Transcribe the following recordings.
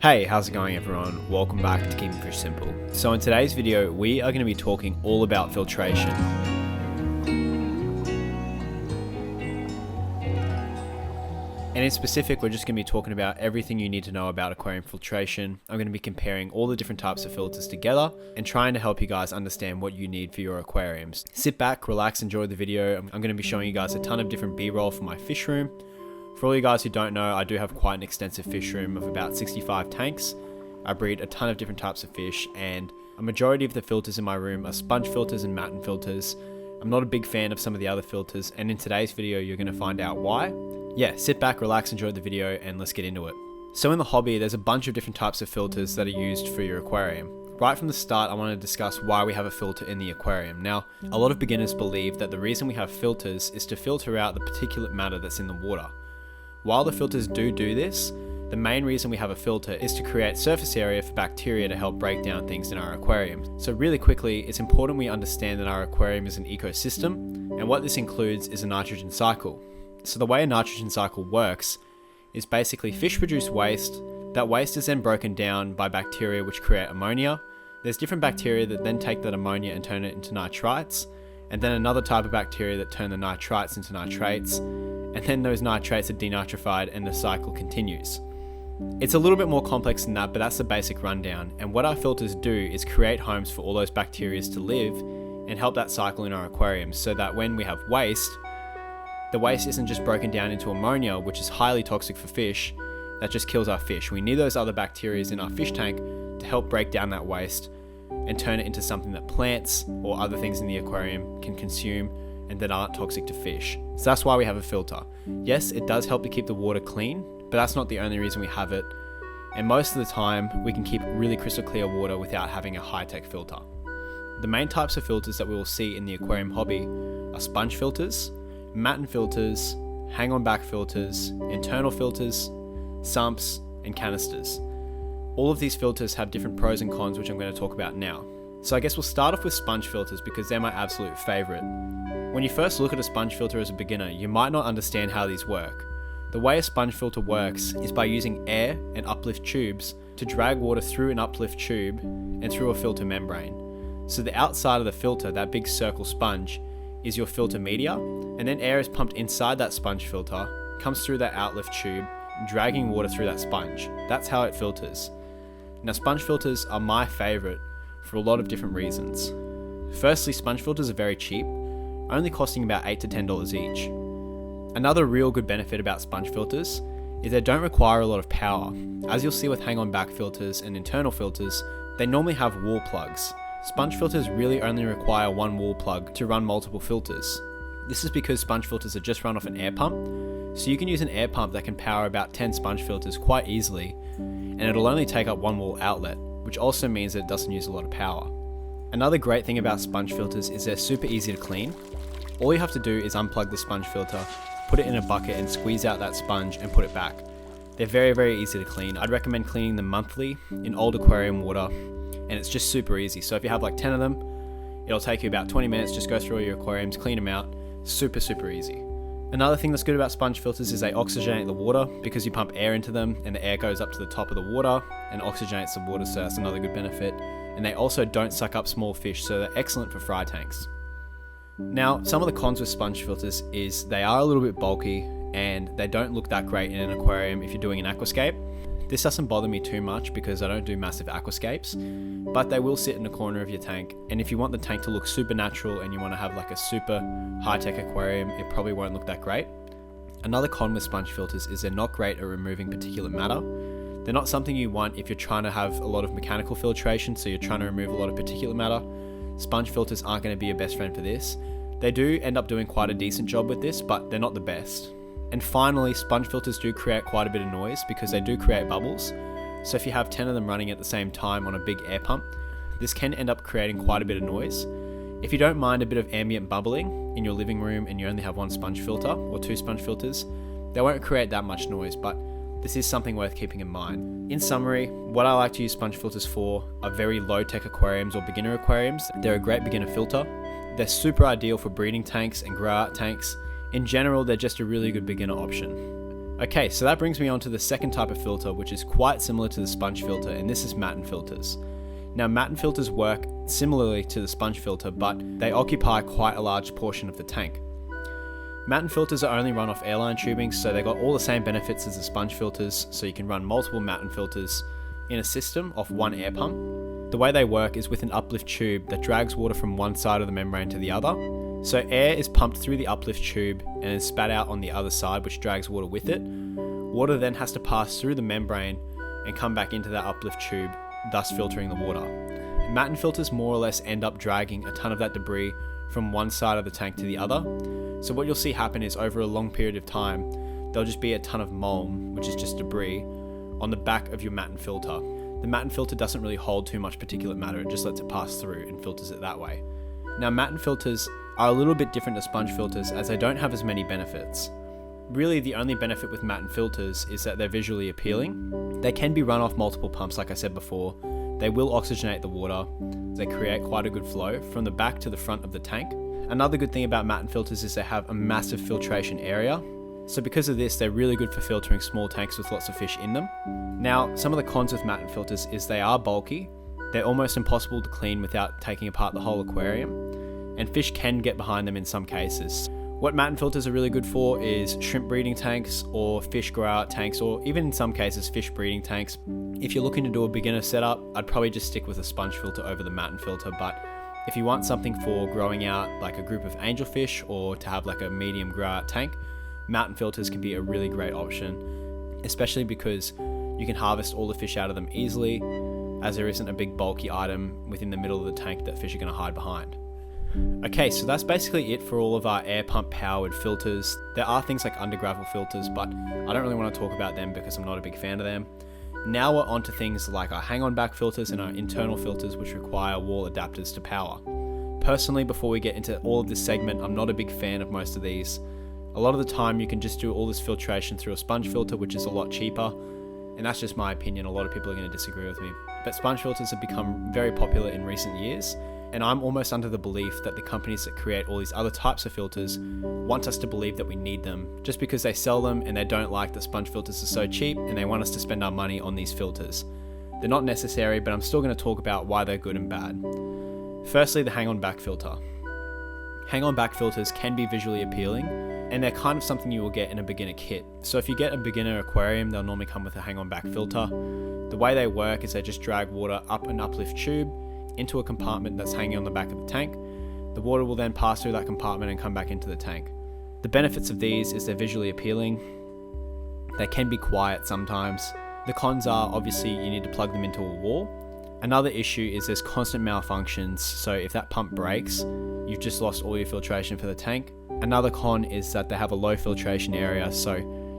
Hey, how's it going everyone? Welcome back to Keeping Fish Simple. So in today's video, we are going to be talking all about filtration. And in specific, we're just going to be talking about everything you need to know about aquarium filtration. I'm going to be comparing all the different types of filters together and trying to help you guys understand what you need for your aquariums. Sit back, relax, enjoy the video. I'm going to be showing you guys a ton of different B-roll from my fish room. For all you guys who don't know, I do have quite an extensive fish room of about 65 tanks. I breed a ton of different types of fish, and a majority of the filters in my room are sponge filters and Matten filters. I'm not a big fan of some of the other filters, and in today's video you're going to find out why. Yeah, sit back, relax, enjoy the video, and let's get into it. So in the hobby, there's a bunch of different types of filters that are used for your aquarium. Right from the start, I want to discuss why we have a filter in the aquarium. Now, a lot of beginners believe that the reason we have filters is to filter out the particulate matter that's in the water. While the filters do this, the main reason we have a filter is to create surface area for bacteria to help break down things in our aquarium. So really quickly, it's important we understand that our aquarium is an ecosystem, and what this includes is a nitrogen cycle. So the way a nitrogen cycle works is basically fish produce waste. That waste is then broken down by bacteria which create ammonia. There's different bacteria that then take that ammonia and turn it into nitrites, and then another type of bacteria that turn the nitrites into nitrates, and then those nitrates are denitrified and the cycle continues. It's a little bit more complex than that, but that's the basic rundown. And what our filters do is create homes for all those bacteria to live and help that cycle in our aquarium, so that when we have waste, the waste isn't just broken down into ammonia, which is highly toxic for fish, that just kills our fish. We need those other bacteria in our fish tank to help break down that waste and turn it into something that plants or other things in the aquarium can consume and that aren't toxic to fish. So that's why we have a filter. Yes, it does help to keep the water clean, but that's not the only reason we have it. And most of the time, we can keep really crystal clear water without having a high-tech filter. The main types of filters that we will see in the aquarium hobby are sponge filters, Matten filters, hang-on back filters, internal filters, sumps, and canisters. All of these filters have different pros and cons, which I'm going to talk about now. So I guess we'll start off with sponge filters because they're my absolute favorite. When you first look at a sponge filter as a beginner, you might not understand how these work. The way a sponge filter works is by using air and uplift tubes to drag water through an uplift tube and through a filter membrane. So the outside of the filter, that big circle sponge, is your filter media, and then air is pumped inside that sponge filter, comes through that outlift tube, dragging water through that sponge. That's how it filters. Now, sponge filters are my favorite for a lot of different reasons. Firstly, sponge filters are very cheap, only costing about $8 to $10 each. Another real good benefit about sponge filters is they don't require a lot of power. As you'll see with hang-on back filters and internal filters, they normally have wall plugs. Sponge filters really only require one wall plug to run multiple filters. This is because sponge filters are just run off an air pump, so you can use an air pump that can power about 10 sponge filters quite easily, and it'll only take up one wall outlet, which also means that it doesn't use a lot of power. Another great thing about sponge filters is they're super easy to clean. All you have to do is unplug the sponge filter, put it in a bucket and squeeze out that sponge and put it back. They're very easy to clean. I'd recommend cleaning them monthly in old aquarium water, and it's just super easy. So if you have like 10 of them, it'll take you about 20 minutes, just go through all your aquariums, clean them out. Super easy. Another thing that's good about sponge filters is they oxygenate the water because you pump air into them and the air goes up to the top of the water and oxygenates the water, so that's another good benefit. And they also don't suck up small fish, so they're excellent for fry tanks. Now, some of the cons with sponge filters is they are a little bit bulky and they don't look that great in an aquarium if you're doing an aquascape. This doesn't bother me too much because I don't do massive aquascapes, but they will sit in the corner of your tank, and if you want the tank to look super natural and you want to have like a super high-tech aquarium, it probably won't look that great. Another con with sponge filters is they're not great at removing particulate matter. They're not something you want if you're trying to have a lot of mechanical filtration, so you're trying to remove a lot of particulate matter. Sponge filters aren't going to be your best friend for this. They do end up doing quite a decent job with this, but they're not the best. And finally, sponge filters do create quite a bit of noise because they do create bubbles. So if you have 10 of them running at the same time on a big air pump, this can end up creating quite a bit of noise. If you don't mind a bit of ambient bubbling in your living room and you only have one sponge filter or two sponge filters, they won't create that much noise, but this is something worth keeping in mind. In summary, what I like to use sponge filters for are very low-tech aquariums or beginner aquariums. They're a great beginner filter. They're super ideal for breeding tanks and grow out tanks. In general, they're just a really good beginner option. Okay, so that brings me on to the second type of filter, which is quite similar to the sponge filter, and this is Matten filters. Now, Matten filters work similarly to the sponge filter, but they occupy quite a large portion of the tank. Matten filters are only run off airline tubing, so they got all the same benefits as the sponge filters, so you can run multiple Matten filters in a system off one air pump. The way they work is with an uplift tube that drags water from one side of the membrane to the other. So air is pumped through the uplift tube and then spat out on the other side, which drags water with it. Water then has to pass through the membrane and come back into that uplift tube, thus filtering the water. Matten filters more or less end up dragging a ton of that debris from one side of the tank to the other. So what you'll see happen is over a long period of time, there'll just be a ton of mulm, which is just debris, on the back of your Matten filter. The Matten filter doesn't really hold too much particulate matter, it just lets it pass through and filters it that way. Now, Matten filters are a little bit different to sponge filters as they don't have as many benefits. Really, the only benefit with Matten filters is that they're visually appealing. They can be run off multiple pumps, like I said before. They will oxygenate the water. They create quite a good flow from the back to the front of the tank. Another good thing about Matten filters is they have a massive filtration area. So because of this, they're really good for filtering small tanks with lots of fish in them. Now, some of the cons with Matten filters is they are bulky. They're almost impossible to clean without taking apart the whole aquarium, and fish can get behind them in some cases. What Matten filters are really good for is shrimp breeding tanks or fish grow out tanks, or even in some cases fish breeding tanks. If you're looking to do a beginner setup, I'd probably just stick with a sponge filter over the Matten filter, but if you want something for growing out like a group of angelfish or to have like a medium grow out tank, Matten filters can be a really great option, especially because you can harvest all the fish out of them easily, as there isn't a big bulky item within the middle of the tank that fish are going to hide behind. Okay, so that's basically it for all of our air pump powered filters. There are things like under gravel filters, but I don't really want to talk about them because I'm not a big fan of them. Now we're on to things like our hang on back filters and our internal filters, which require wall adapters to power. Personally, before we get into all of this segment, I'm not a big fan of most of these. A lot of the time you can just do all this filtration through a sponge filter, which is a lot cheaper, and that's just my opinion. A lot of people are going to disagree with me. But sponge filters have become very popular in recent years, and I'm almost under the belief that the companies that create all these other types of filters want us to believe that we need them, just because they sell them and they don't like that sponge filters are so cheap and they want us to spend our money on these filters. They're not necessary, but I'm still going to talk about why they're good and bad. Firstly, the hang on back filter. Hang on back filters can be visually appealing, and they're kind of something you will get in a beginner kit. So if you get a beginner aquarium, they'll normally come with a hang on back filter. The way they work is they just drag water up an uplift tube into a compartment that's hanging on the back of the tank. The water will then pass through that compartment and come back into the tank. The benefits of these is they're visually appealing. They can be quiet sometimes. The cons are obviously you need to plug them into a wall. Another issue is there's constant malfunctions, so if that pump breaks, you've just lost all your filtration for the tank. Another con is that they have a low filtration area, so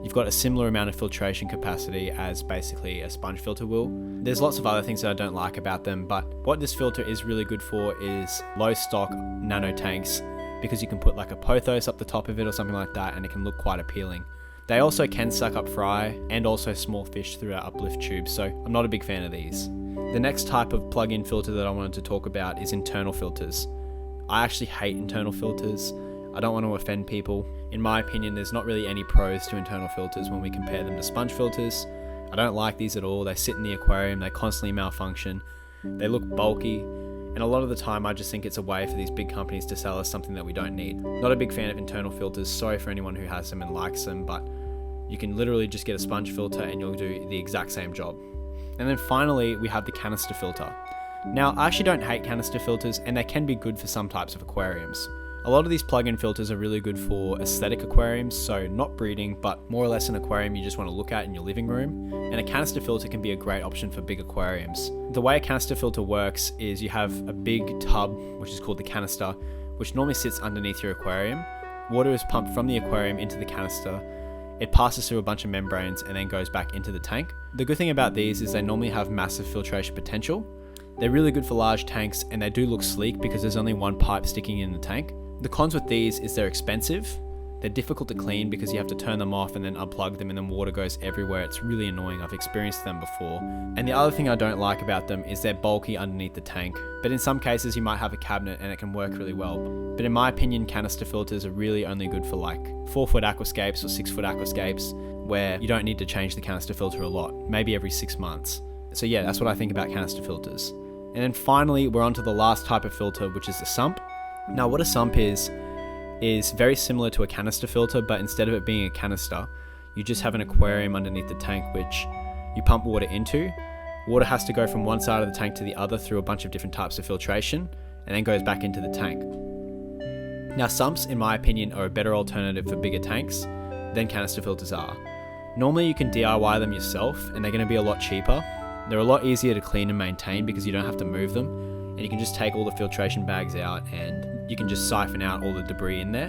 you've got a similar amount of filtration capacity as basically a sponge filter will. There's lots of other things that I don't like about them, but what this filter is really good for is low stock nano tanks, because you can put like a pothos up the top of it or something like that, and it can look quite appealing. They also can suck up fry and also small fish through our uplift tube, so I'm not a big fan of these. The next type of plug-in filter that I wanted to talk about is internal filters. I actually hate internal filters. I don't want to offend people. In my opinion, there's not really any pros to internal filters when we compare them to sponge filters. I don't like these at all. They sit in the aquarium, they constantly malfunction, they look bulky, and a lot of the time I just think it's a way for these big companies to sell us something that we don't need. Not a big fan of internal filters. Sorry for anyone who has them and likes them, but you can literally just get a sponge filter and you'll do the exact same job. And then finally, we have the canister filter. Now, I actually don't hate canister filters, and they can be good for some types of aquariums. A lot of these plug-in filters are really good for aesthetic aquariums, so not breeding, but more or less an aquarium you just want to look at in your living room. And a canister filter can be a great option for big aquariums. The way a canister filter works is you have a big tub, which is called the canister, which normally sits underneath your aquarium. Water is pumped from the aquarium into the canister. It passes through a bunch of membranes and then goes back into the tank. The good thing about these is they normally have massive filtration potential. They're really good for large tanks, and they do look sleek because there's only one pipe sticking in the tank. The cons with these is they're expensive. They're difficult to clean because you have to turn them off and then unplug them and then water goes everywhere. It's really annoying. I've experienced them before. And the other thing I don't like about them is they're bulky underneath the tank. But in some cases you might have a cabinet and it can work really well. But in my opinion, canister filters are really only good for like 4-foot aquascapes or 6-foot aquascapes where you don't need to change the canister filter a lot, maybe every 6 months. So yeah, that's what I think about canister filters. And then finally, we're on to the last type of filter, which is the sump. Now what a sump is very similar to a canister filter, but instead of it being a canister, you just have an aquarium underneath the tank which you pump water into. Water has to go from one side of the tank to the other through a bunch of different types of filtration and then goes back into the tank. Now sumps, in my opinion, are a better alternative for bigger tanks than canister filters are. Normally you can DIY them yourself and they're going to be a lot cheaper. They're a lot easier to clean and maintain because you don't have to move them, and you can just take all the filtration bags out and you can just siphon out all the debris in there.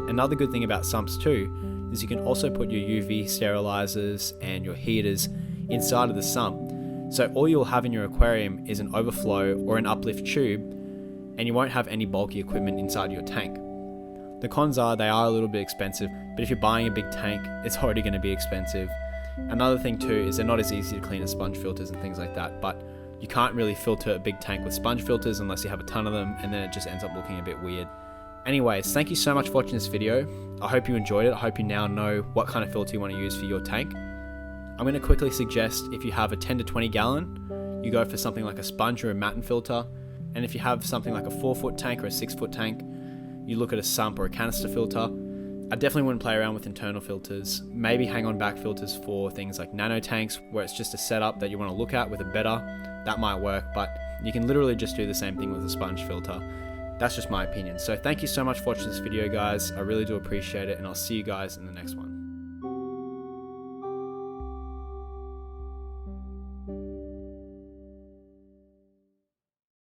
Another good thing about sumps too is you can also put your UV sterilizers and your heaters inside of the sump. So all you'll have in your aquarium is an overflow or an uplift tube, and you won't have any bulky equipment inside your tank. The cons are they are a little bit expensive, but if you're buying a big tank, it's already going to be expensive. Another thing too is they're not as easy to clean as sponge filters and things like that, but you can't really filter a big tank with sponge filters unless you have a ton of them, and then it just ends up looking a bit weird. Anyways, thank you so much for watching this video. I hope you enjoyed it. I hope you now know what kind of filter you want to use for your tank. I'm going to quickly suggest if you have a 10 to 20 gallon, you go for something like a sponge or a Matten filter, and if you have something like a 4-foot tank or a 6-foot tank, you look at a sump or a canister filter. I definitely wouldn't play around with internal filters. Maybe hang on back filters for things like nano tanks where it's just a setup that you want to look at with a betta. That might work, but you can literally just do the same thing with a sponge filter. That's just my opinion. So thank you so much for watching this video, guys. I really do appreciate it, and I'll see you guys in the next one.